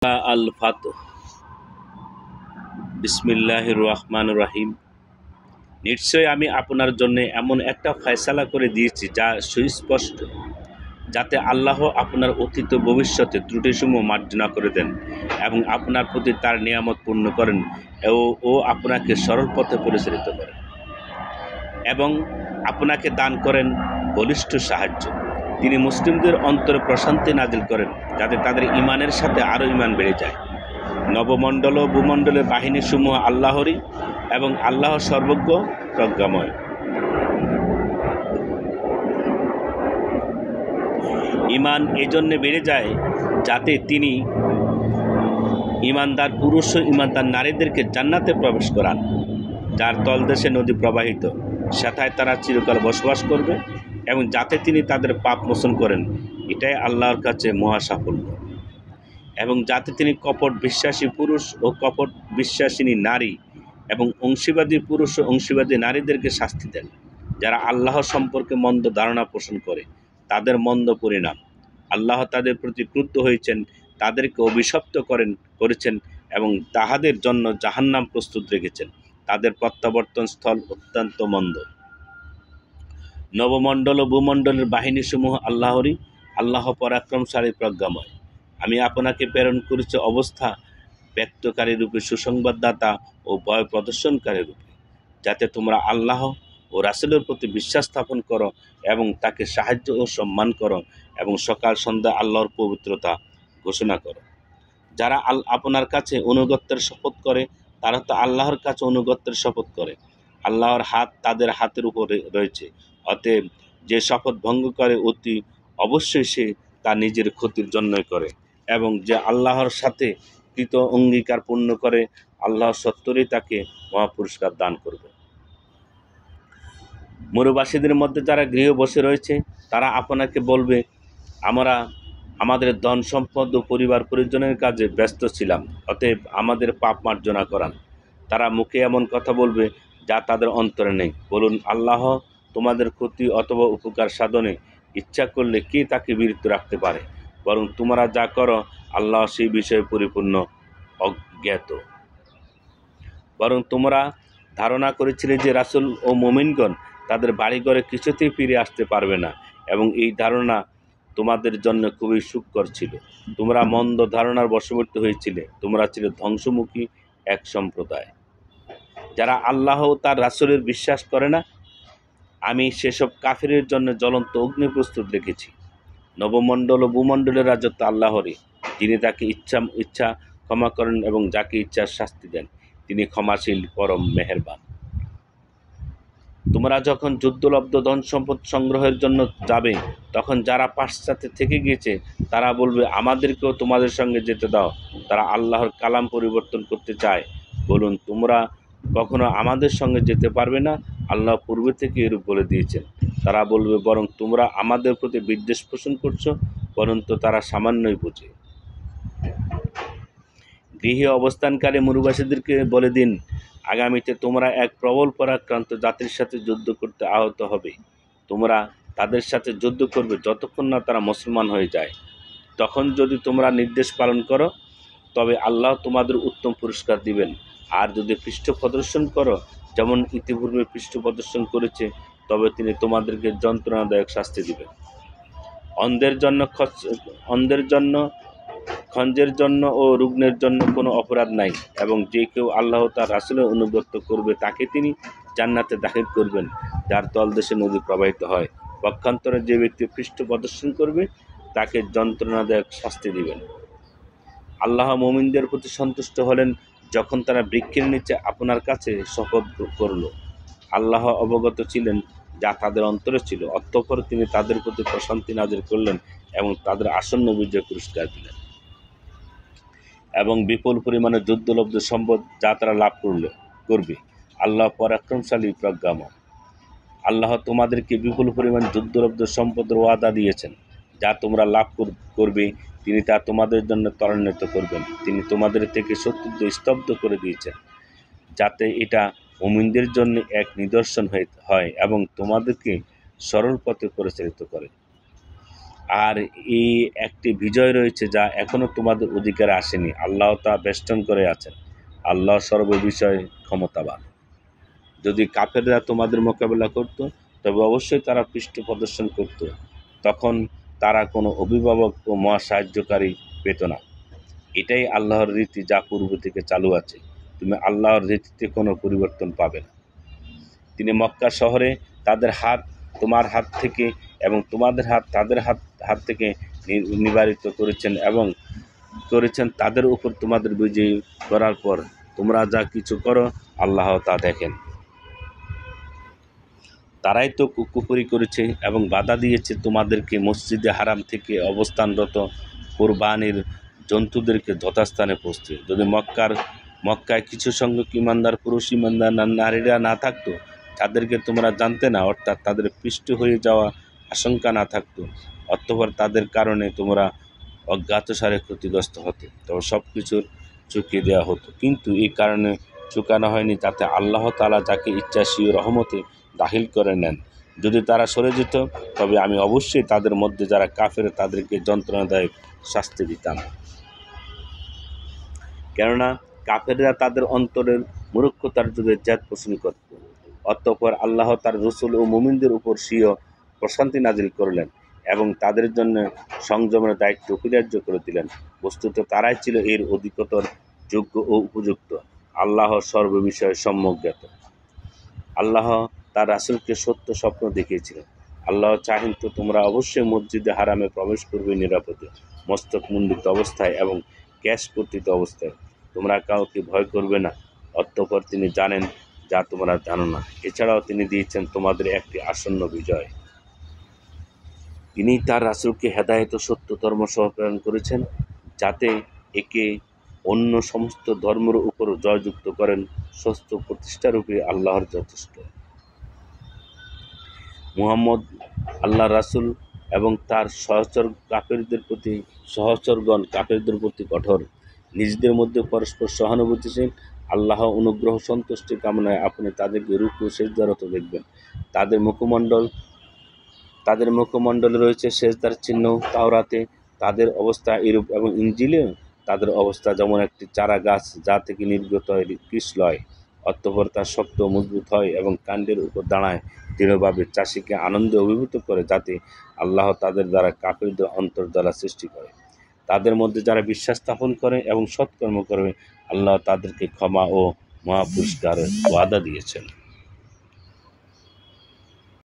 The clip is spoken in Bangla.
আল ফাতহ। বিসমিল্লাহির রহমানির রহিম। নিশ্চয়ই আমি আপনার জন্য এমন একটা ফয়সালা করে দিয়েছি যা সুস্পষ্ট, যাতে আল্লাহ আপনার অতীত ভবিষ্যতে ত্রুটিসমূহ মার্জনা করে দেন এবং আপনার প্রতি তার নিয়ামত পূর্ণ করেন ও আপনাকে সরল পথে পরিচালিত করেন এবং আপনাকে দান করেন বলিষ্ঠ সাহায্য। তিনি মুসলিমদের অন্তরে প্রশান্তি নাজিল করেন, যাতে তাদের ইমানের সাথে আরও ইমান বেড়ে যায়। নবমণ্ডল ও ভূমণ্ডলের বাহিনীসমূহ আল্লাহরই এবং আল্লাহ সর্বজ্ঞ প্রজ্ঞাময়। ইমান এজন্য বেড়ে যায় যাতে তিনি ইমানদার পুরুষ ও ইমানদার নারীদেরকে জান্নাতে প্রবেশ করান, যার তলদেশে নদী প্রবাহিত, সেথায় তারা চিরকাল বসবাস করবে, এবং যাতে তিনি তাদের পাপ মোচন করেন, এটাই আল্লাহর কাছে মহা সাফল্য। এবং যাতে তিনি কপট বিশ্বাসী পুরুষ ও কপট বিশ্বাসিনী নারী এবং অংশীবাদী পুরুষ ও অংশীবাদী নারীদেরকে শাস্তি দেন, যারা আল্লাহ সম্পর্কে মন্দ ধারণা পোষণ করে, তাদের মন্দ পরিণাম। আল্লাহ তাদের প্রতি ক্রুদ্ধ হয়েছেন, তাদেরকে অভিশপ্ত করেছেন এবং তাহাদের জন্য জাহান্নাম প্রস্তুত রেখেছেন। তাদের প্রত্যাবর্তন স্থল অত্যন্ত মন্দ। নবমণ্ডল ও ভূমণ্ডলের বাহিনীসমূহ আল্লাহরই, আল্লাহ পরাক্রমশালী প্রজ্ঞাময়। আমি আপনাকে প্রেরণ করেছি অবস্থা ব্যক্তকারী রূপে, সুসংবাদদাতা ও ভয় প্রদর্শনকারী রূপে, যাতে তোমরা আল্লাহ ও রাসূলের প্রতি বিশ্বাস স্থাপন করো এবং তাকে সাহায্য ও সম্মান করো এবং সকাল সন্ধ্যা আল্লাহর পবিত্রতা ঘোষণা করো। যারা আপনার কাছে অনুগত্যের শপথ করে, তারা তো আল্লাহর কাছে অনুগত্যের শপথ করে। আল্লাহর হাত তাদের হাতের উপরে রয়েছে, অতএব যে শপথ ভঙ্গ করে অতি অবশ্যই সে তা নিজের ক্ষতির জন্যই করে, এবং যে আল্লাহর সাথে কৃত অঙ্গীকার পূর্ণ করে, আল্লাহ সত্তরই তাকে মহাপুরস্কার দান করবে। মরুবাসীদের মধ্যে যারা গৃহে বসে রয়েছে, তারা আপনাকে বলবে, আমরা আমাদের ধন সম্পদ ও পরিবার পরিজনের কাজে ব্যস্ত ছিলাম, অতএব আমাদের পাপ মার্জনা করান। তারা মুখে এমন কথা বলবে যা তাদের অন্তরে নেই। বলুন, আল্লাহ তোমাদের ক্ষতি অথবা উপকার সাধনে ইচ্ছা করলে কে তাকে বিরত রাখতে পারে? বরং তোমরা যা করো, আল্লাহ সেই বিষয়ে পরিপূর্ণ অজ্ঞাত। বরং তোমরা ধারণা করেছিলে যে রাসূল ও মুমিনগণ তাদের বাড়িঘরে কিছুতেই ফিরে আসতে পারবে না, এবং এই ধারণা তোমাদের জন্য খুবই সুখকর ছিল। তোমরা মন্দ ধারণার বশবর্তী হয়েছিলে। তোমরা ছিলে ধ্বংসমুখী এক সম্প্রদায়। যারা আল্লাহ ও তার রাসূলের বিশ্বাস করে না, আমি সেসব কাফিরের জন্য জ্বলন্ত অগ্নি প্রস্তুত রেখেছি। নবমণ্ডল ও ভূমণ্ডলের রাজত্ব আল্লাহরই। যিনি তাকে ইচ্ছা ক্ষমা করেন এবং যাকে ইচ্ছা শাস্তি দেন। তিনি ক্ষমাশীল, পরম মেহেরবান। তোমরা যখন যুদ্ধলব্ধ ধন সম্পদ সংগ্রহের জন্য যাবে, তখন যারা পাশ্চাত্যে থেকে গিয়েছে তারা বলবে, আমাদেরকেও তোমাদের সঙ্গে যেতে দাও। তারা আল্লাহর কালাম পরিবর্তন করতে চায়। বলুন, তোমরা কখনো আমাদের সঙ্গে যেতে পারবে না, আল্লাহ পূর্বে থেকে এরূপ বলে দিয়েছেন। তারা বলবে, বরং তোমরা আমাদের প্রতি বিদ্বেষ পোষণ করছো। পরন্তু তারা সামান্যই বোঝে। গৃহে অবস্থানকারী মরুবাসীদেরকে বলে দিন, আগামীতে তোমরা এক প্রবল পরাক্রান্ত জাতির সাথে যুদ্ধ করতে আহত হবে। তোমরা তাদের সাথে যুদ্ধ করবে যতক্ষণ না তারা মুসলমান হয়ে যায়। তখন যদি তোমরা নির্দেশ পালন করো, তবে আল্লাহ তোমাদের উত্তম পুরস্কার দিবেন। আর যদি পৃষ্ঠ প্রদর্শন করো, যেমন ইতিপূর্বে পৃষ্ঠ প্রদর্শন করেছে, তবে তিনি তোমাদেরকে যন্ত্রণাদায়ক শাস্তি দিবেন। অন্ধের জন্য, খঞ্জের জন্য ও রুগ্নের জন্য কোনো অপরাধ নাই, এবং যে কেউ আল্লাহ তার রাসূলের অনুগত্য করবে তাকে তিনি জান্নাতে দাখিল করবেন, যার তলদেশে নদী প্রবাহিত হয়। পক্ষান্তরে যে ব্যক্তি পৃষ্ঠ প্রদর্শন করবে, তাকে যন্ত্রণাদায়ক শাস্তি দিবেন। আল্লাহ মুমিনদের প্রতি সন্তুষ্ট হলেন যখন তারা বৃক্ষের নিচে আপনার কাছে শপথ করল। আল্লাহ অবগত ছিলেন যা তাদের অন্তরে ছিল, অতঃপর তিনি তাদের প্রতি প্রশান্তি নাজিল করলেন এবং তাদের আসন্ন বিজয় পুরস্কার দিলেন এবং বিপুল পরিমাণে যুদ্ধলব্ধ সম্পদ যা তারা লাভ করবে। আল্লাহ পরাক্রমশালী, প্রজ্ঞাময়। আল্লাহ তোমাদেরকে বিপুল পরিমাণ যুদ্ধলব্ধ সম্পদের ওয়াদা দিয়েছেন। যা তোমরা লাভ করবে, তিনি তা তোমাদের জন্য ত্বরান্বিত করবেন। তিনি তোমাদের থেকে শত্রুদের স্তব্ধ করে দিয়েছেন, যাতে এটা মুমিনদের জন্য এক নিদর্শন হয় এবং তোমাদেরকে সরল পথে পরিচালিত করে। আর এই একটি বিজয় রয়েছে যা এখনও তোমাদের অধিকারে আসেনি। আল্লাহ তা বেষ্টন করে আছেন। আল্লাহ সর্ববিষয়ে ক্ষমতাবান। যদি কাফেররা তোমাদের মোকাবেলা করত, তবে অবশ্যই তারা পৃষ্ঠ প্রদর্শন করত। তখন তারা কোনো অভিভাবক ও মহাসাহায্যকারী পেত না। এটাই আল্লাহর রীতি, যা পূর্ব থেকে চালু আছে। তুমি আল্লাহর রীতিতে কোনো পরিবর্তন পাবে না। তিনি মক্কা শহরে তাদের হাত তোমার হাত থেকে এবং তোমাদের হাত তাদের হাত থেকে নিবারিত করেছেন এবং তাদের উপর তোমাদের বিজয়ী করার পর তোমরা যা কিছু করো আল্লাহ তা দেখেন। তারাই তো কুফরি করেছে এবং বাধা দিয়েছে তোমাদেরকে মসজিদে হারাম থেকে অবস্থানরত কোরবানির জন্তুদেরকে যথাস্থানে পৌঁছতে। যদি মক্কায় কিছু সংখ্যক ইমানদার পুরুষ ইমানদার নারীরা না থাকতো, তাদেরকে তোমরা জানতে না, অর্থাৎ তাদের পৃষ্ঠ হয়ে যাওয়া আশঙ্কা না থাকতো, অতঃপর তাদের কারণে তোমরা অজ্ঞাতসারে ক্ষতিগ্রস্ত হতে, তবে সব কিছুর চুকিয়ে দেওয়া হতো। কিন্তু এই কারণে চুকানো হয়নি, যাতে আল্লাহ তাআলা যাকে ইচ্ছা স্বীয় রহমতে দাখিল করে নেন। যদি তারা সরে যেত, তবে আমি অবশ্যই তাদের মধ্যে যারা কাফের তাদেরকে যন্ত্রণাদায়ক শাস্তি দিতাম। কেননা কাফেররা তাদের অন্তরের মূর্খতার যুগে জেদ পোষণ করত। অতঃপর আল্লাহ তার রসুল ও মুমিনদের উপর স্বীয় প্রশান্তি নাজিল করলেন এবং তাদের জন্য সংযমের দায়িত্ব অপরিহার্য করে দিলেন। বস্তুত তারাই ছিল এর অধিকতর যোগ্য ও উপযুক্ত। আল্লাহ সর্ববিষয়ে সম্যক জ্ঞাত। আল্লাহ তার রাসূলকে সত্য স্বপ্ন দেখিয়েছিলেন। আল্লাহ চাহেন তো তোমরা অবশ্যই মসজিদে হারামে প্রবেশ করবে নিরাপদে, মস্তক মুন্ডিত অবস্থায় এবং ক্যাশ কর্তৃত অবস্থায়। তোমরা কাউকে ভয় করবে না। অতঃপর তিনি জানেন যা তোমরা জানো না। এছাড়াও তিনি দিয়েছেন তোমাদের একটি আসন্ন বিজয়। তিনি তার রাসূলকে হেদায়েত ও সত্য ধর্ম সহ প্রেরণ করেছেন, যাতে একে অন্য সমস্ত ধর্মের উপর জয়যুক্ত করেন। সত্য প্রতিষ্ঠারূপে আল্লাহর যথেষ্ট। মুহাম্মদ আল্লাহর রাসূল এবং তার সহচরগণ কাফেরদের প্রতি কঠোর। নিজেদের মধ্যে পরস্পর সহানুভূতিশীল। আল্লাহ অনুগ্রহ সন্তুষ্টি কামনায় আপনি তাদেরকে রুকু সিজদারত দেখবেন। তাদের মুখমণ্ডলে রয়েছে সেজদার চিহ্ন। তাওরাতে তাদের অবস্থা এরূপ এবং ইনজিলেও তাদের অবস্থা যেমন একটি চারা গাছ যা থেকে নির্গত হয় কৃষ্ণলয়, অতঃপর তা শক্ত ও মজবুত হয় এবং কাণ্ডের উপর দাঁড়ায় দৃঢ়ভাবে, চাষিকে আনন্দে অভিভূত করে, যাতে আল্লাহ তাদের দ্বারা কাফিরদের অন্তর দ্বারা সৃষ্টি করে। তাদের মধ্যে যারা বিশ্বাস স্থাপন করে এবং সৎকর্ম করবে, আল্লাহ তাদেরকে ক্ষমা ও মহাপুরস্কারের ওয়াদা দিয়েছেন।